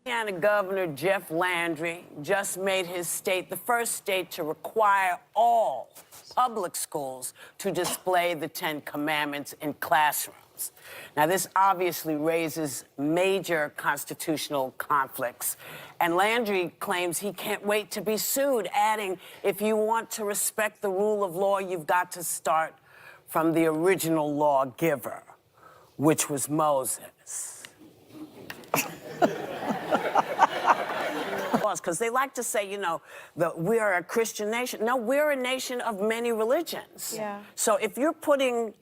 Louisiana Governor Jeff Landry just made his state the first state to require all public schools to display the Ten Commandments in classrooms. Now, this obviously raises major constitutional conflicts, and Landry claims he can't wait to be sued, adding, if you want to respect the rule of law, you've got to start from the original lawgiver, which was Moses. Because they like to say, you know, we are a Christian nation. No, we're a nation of many religions. Yeah. So if you're putting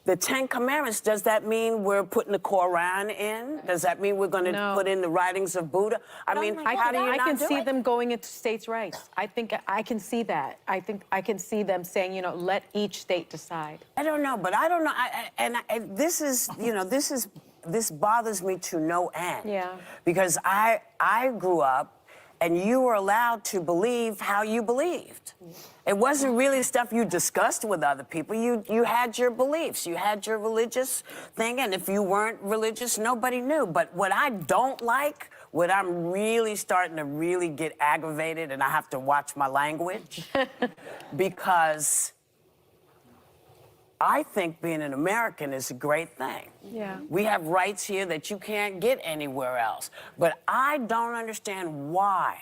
the Ten Commandments, does that mean we're putting the Quran in? Does that mean we're going to put in the writings of Buddha? I mean, how do you I not can do see it? them going into states' rights. I think I can see that. I think I can see them saying, you know, let each state decide. I don't know, but I don't know. And this is, you know, this bothers me to no end. Yeah. Because I grew up and you were allowed to believe how you believed. It wasn't really stuff you discussed with other people. You had your beliefs. You had your religious thing, and if you weren't religious, nobody knew. But what I don't like, what I'm really starting to really get aggravated, and I have to watch my language, because I think being an American is a great thing. Yeah. We have rights here that you can't get anywhere else. But I don't understand why.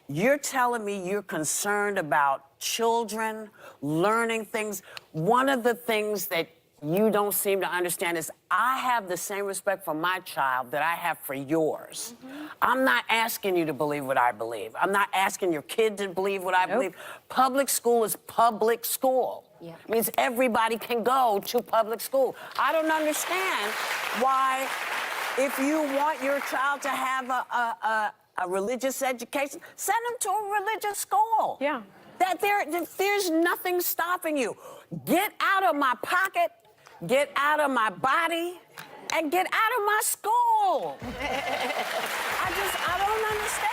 You're telling me you're concerned about children learning things. One of the things that you don't seem to understand is I have the same respect for my child that I have for yours. I'm not asking you to believe what I believe. I'm not asking your kid to believe what I believe. Public school is public school. Yeah. It means everybody can go to public school. I don't understand why, if you want your child to have a religious education, send them to a religious school. Yeah. There's nothing stopping you. Get out of my pocket, get out of my body, and get out of my school. I don't understand.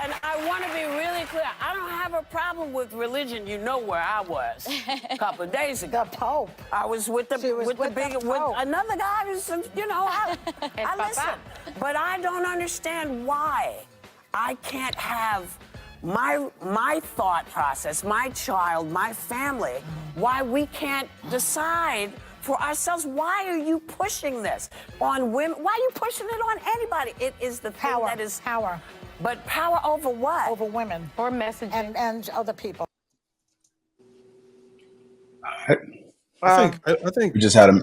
And I want to be really clear. I don't have a problem with religion. You know where I was a couple of days ago. The Pope. I was with the She was with another guy who's, you know, I listen. But I don't understand why I can't have my thought process, my child, my family, why we can't decide for ourselves. Why are you pushing this on women? Why are you pushing it on anybody? It is the thing that is power. But power over what? Over women. Or messaging. And other people. I think we just had a.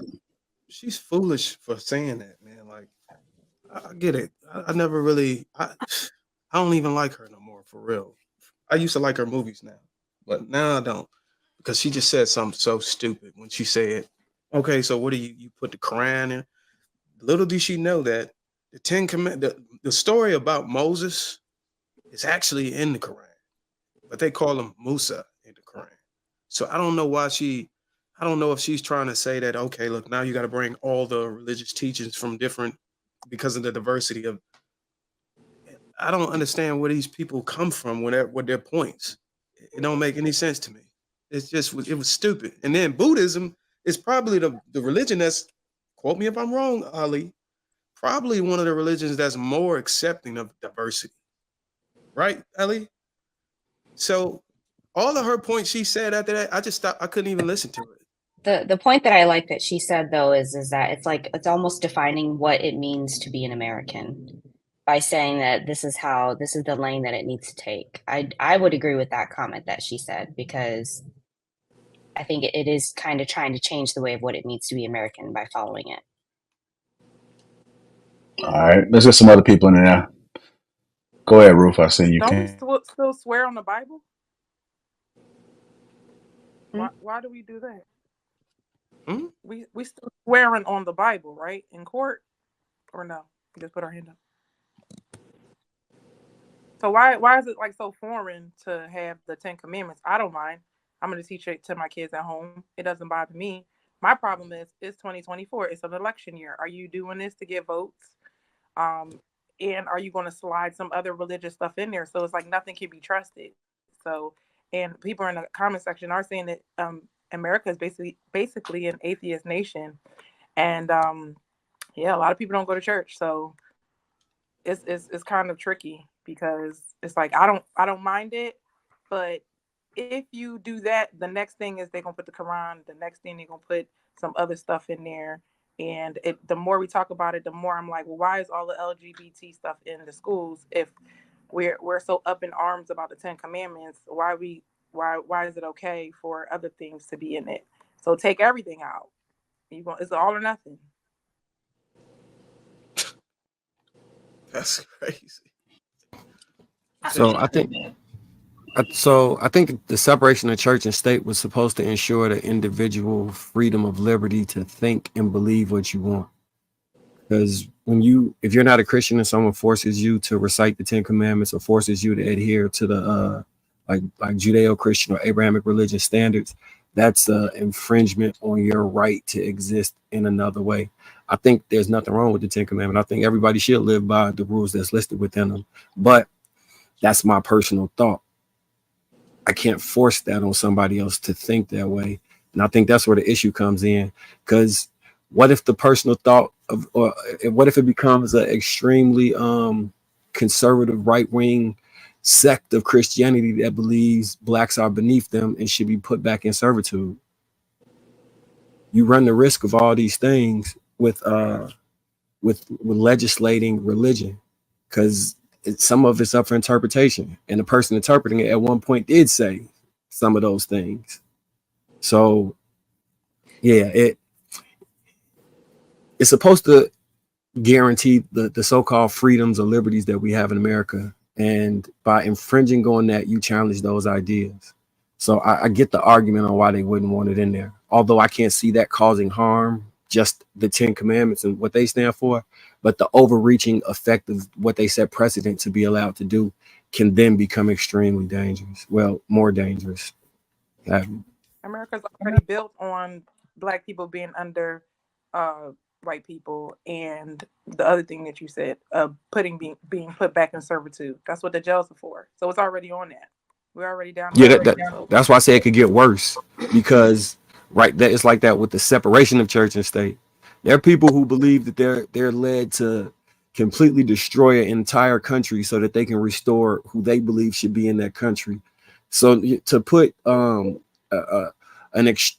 she's foolish for saying that, man. Like, I get it. I never really. I don't even like her no more, for real. I used to like her movies now, but now I don't, because she just said something so stupid when she said, "Okay, so what do you put the Quran in?" Little did she know that the Ten Commandments, the story about Moses, is actually in the Quran, but they call him Musa in the Quran. So I don't know why I don't know if she's trying to say that, okay, look, now you got to bring all the religious teachings from different, because of the diversity of. I don't understand where these people come from with their points. It don't make any sense to me. It was stupid. And then Buddhism is probably the religion that's, quote me if I'm wrong, Ali, probably one of the religions that's more accepting of diversity. Right, Ali? So all of her points she said after that, I just stopped. I couldn't even listen to it. The point that I like that she said, though, is that it's almost defining what it means to be an American by saying that this is the lane that it needs to take. I would agree with that comment that she said, because I think it is kind of trying to change the way of what it means to be American by following it. All right, let's get some other people in there. Go ahead, Ruth. I see you. Don't Can. we still swear on the Bible? Why do we do that? We still swearing on the Bible, right? In court, or no? We just put our hand up. So why is it like so foreign to have the 10 Commandments? I don't mind. I'm going to teach it to my kids at home. It doesn't bother me. My problem is it's 2024. It's an election year. Are you doing this to get votes? And are you going to slide some other religious stuff in there? So it's like nothing can be trusted. So, and people in the comment section are saying that America is basically an atheist nation. And Yeah, a lot of people don't go to church, so it's kind of tricky because it's like I don't mind it, but if you do that, the next thing is they're gonna put the Quran. The next thing they're gonna put some other stuff in there, and the more we talk about it, the more I'm like, well, why is all the LGBT stuff in the schools if we're so up in arms about the Ten Commandments? Why is it okay for other things to be in it? So take everything out. It's all or nothing. That's crazy. So I think the separation of church and state was supposed to ensure the individual freedom of liberty to think and believe what you want. Because if you're not a Christian and someone forces you to recite the Ten Commandments or forces you to adhere to the like Judeo-Christian or Abrahamic religious standards, that's an infringement on your right to exist in another way. I think there's nothing wrong with the Ten Commandments. I think everybody should live by the rules that's listed within them. But that's my personal thought. I can't force that on somebody else to think that way. And I think that's where the issue comes in. Because what if the personal thought of, or what if it becomes an extremely conservative right-wing sect of Christianity that believes blacks are beneath them and should be put back in servitude? You run the risk of all these things with legislating religion, because some of it's up for interpretation, and the person interpreting it at one point did say some of those things. So yeah, it's supposed to guarantee the so-called freedoms or liberties that we have in America, and by infringing on that, you challenge those ideas. So I get the argument on why they wouldn't want it in there, although I can't see that causing harm, just the Ten Commandments and what they stand for. But the overreaching effect of what they set precedent to be allowed to do can then become extremely dangerous. Well, more dangerous. America's already built on black people being under white people, and the other thing that you said, being put back in servitude. That's what the jails are for. So it's already on that. We're already down. Yeah, that's why I say it could get worse, because that it's like that with the separation of church and state. There are people who believe that they're led to completely destroy an entire country so that they can restore who they believe should be in that country. So to put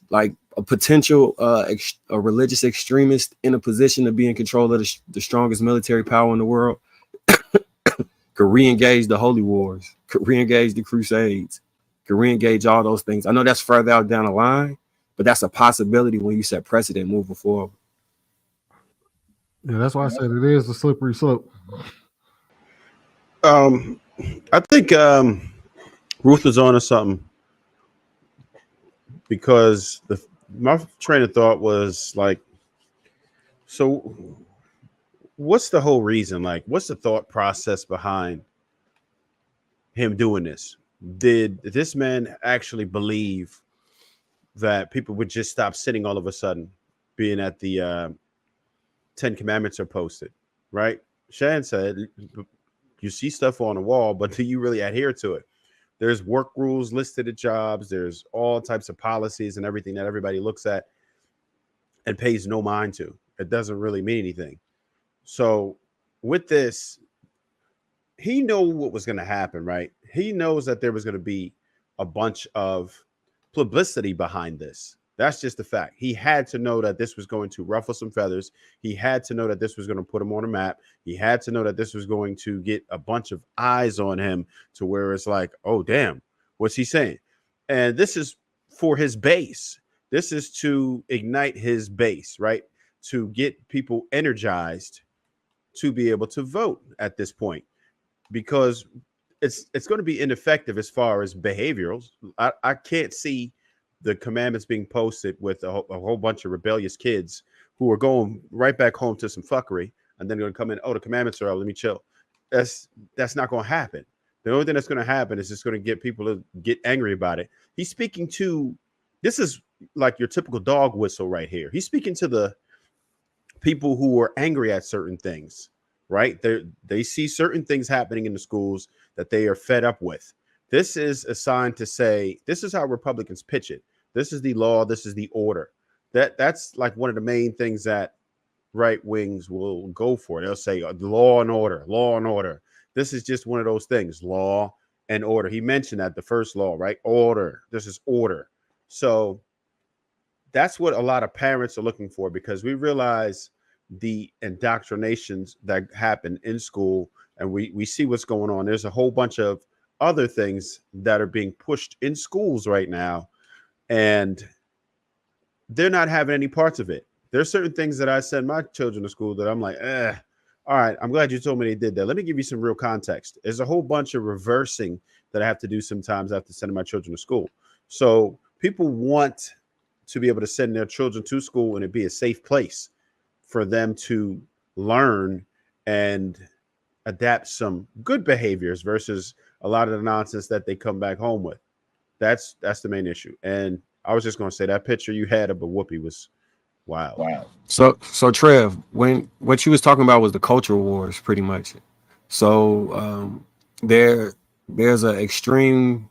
like a potential a religious extremist in a position to be in control of the strongest military power in the world could re-engage the holy wars, could re-engage the crusades, could re-engage all those things. I know that's further out down the line, but that's a possibility when you set precedent moving forward. Yeah, that's why I said it is a slippery slope. I think Ruth is on to something, because my train of thought was like, so what's the whole reason? Like, what's the thought process behind him doing this? Did this man actually believe that people would just stop sitting all of a sudden, being at the Ten Commandments are posted, right? Shan said, you see stuff on the wall, but do you really adhere to it? There's work rules listed at jobs. There's all types of policies and everything that everybody looks at and pays no mind to. It doesn't really mean anything. So with this, he knew what was going to happen, right? He knows that there was going to be a bunch of publicity behind this. That's just the fact. He had to know that this was going to ruffle some feathers. He had to know that this was going to put him on a map. He had to know that this was going to get a bunch of eyes on him, to where it's like, oh, damn, what's he saying? And this is for his base. This is to ignite his base, right? To get people energized to be able to vote at this point, because it's going to be ineffective as far as behaviorals. I can't see the commandments being posted with a whole bunch of rebellious kids who are going right back home to some fuckery, and then going to come in, oh, the commandments are out, let me chill. That's not going to happen. The only thing that's going to happen is just going to get people to get angry about it. He's speaking to, this is like your typical dog whistle right here. He's speaking to the people who are angry at certain things, right? They see certain things happening in the schools that they are fed up with. This is a sign to say, this is how Republicans pitch it. This is the law. This is the order. That's like one of the main things that right wings will go for it. They'll say law and order, law and order. This is just one of those things, law and order. He mentioned that the first law, right? Order. This is order. So that's what a lot of parents are looking for, because we realize the indoctrinations that happen in school, and we see what's going on. There's a whole bunch of other things that are being pushed in schools right now, and they're not having any parts of it. There's certain things that I send my children to school that I'm like, all right, I'm glad you told me they did that. Let me give you some real context. There's a whole bunch of reversing that I have to do sometimes after sending my children to school. So people want to be able to send their children to school and it be a safe place for them to learn and adapt some good behaviors versus a lot of the nonsense that they come back home with. That's the main issue. And I was just going to say that picture you had of a Whoopi was wild. Wow. So Trev, when what you was talking about was the culture wars, pretty much. So there's an extreme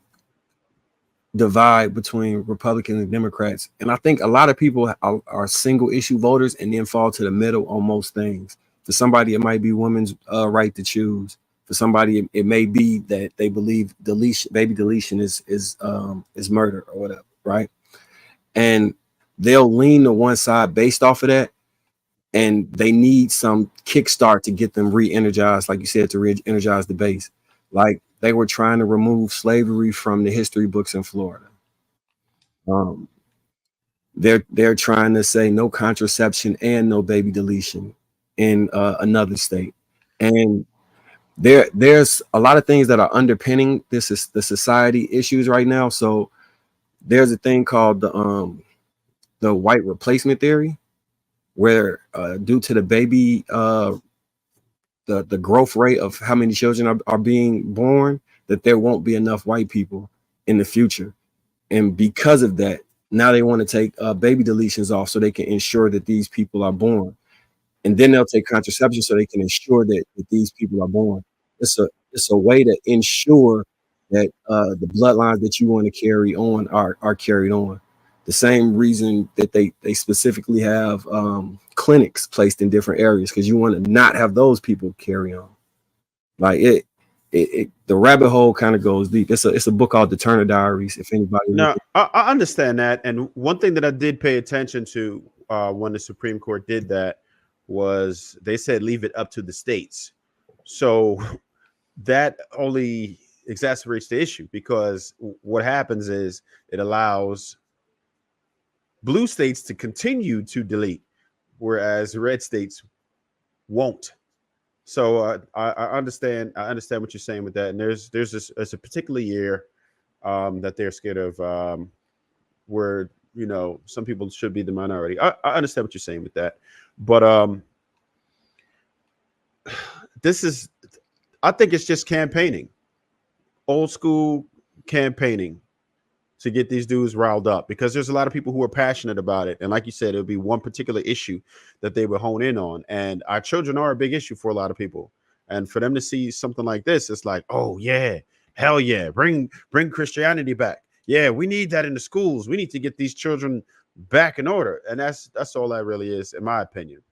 divide between Republicans and Democrats, and I think a lot of people are single issue voters and then fall to the middle on most things. For somebody, it might be women's right to choose. For somebody, it may be that they believe baby deletion is murder or whatever, right? And they'll lean to one side based off of that, and they need some kickstart to get them re-energized, like you said, to re-energize the base. Like they were trying to remove slavery from the history books in Florida. They're trying to say no contraception and no baby deletion in another state, and there's a lot of things that are underpinning this is the society issues right now. So there's a thing called the white replacement theory, where due to the baby the growth rate of how many children are being born, that there won't be enough white people in the future. And because of that, now they want to take baby deletions off so they can ensure that these people are born. And then they'll take contraception so they can ensure that these people are born. It's a way to ensure that the bloodlines that you want to carry on are carried on. The same reason that they specifically have clinics placed in different areas, because you want to not have those people carry on. Like it the rabbit hole kind of goes deep. It's a book called The Turner Diaries. If anybody No, I understand that. And one thing that I did pay attention to when the Supreme Court did that was they said leave it up to the states. So that only exacerbates the issue, because what happens is it allows blue states to continue to delete, whereas red states won't. So I understand what you're saying with that. And there's a particular year that they're scared of, where some people should be the minority. I understand what you're saying with that, but I think it's just campaigning, old school campaigning, to get these dudes riled up, because there's a lot of people who are passionate about it. And like you said, it'll be one particular issue that they would hone in on. And our children are a big issue for a lot of people. And for them to see something like this, it's like, oh yeah, hell yeah, bring Christianity back. Yeah, we need that in the schools. We need to get these children back in order. And that's all that really is, in my opinion.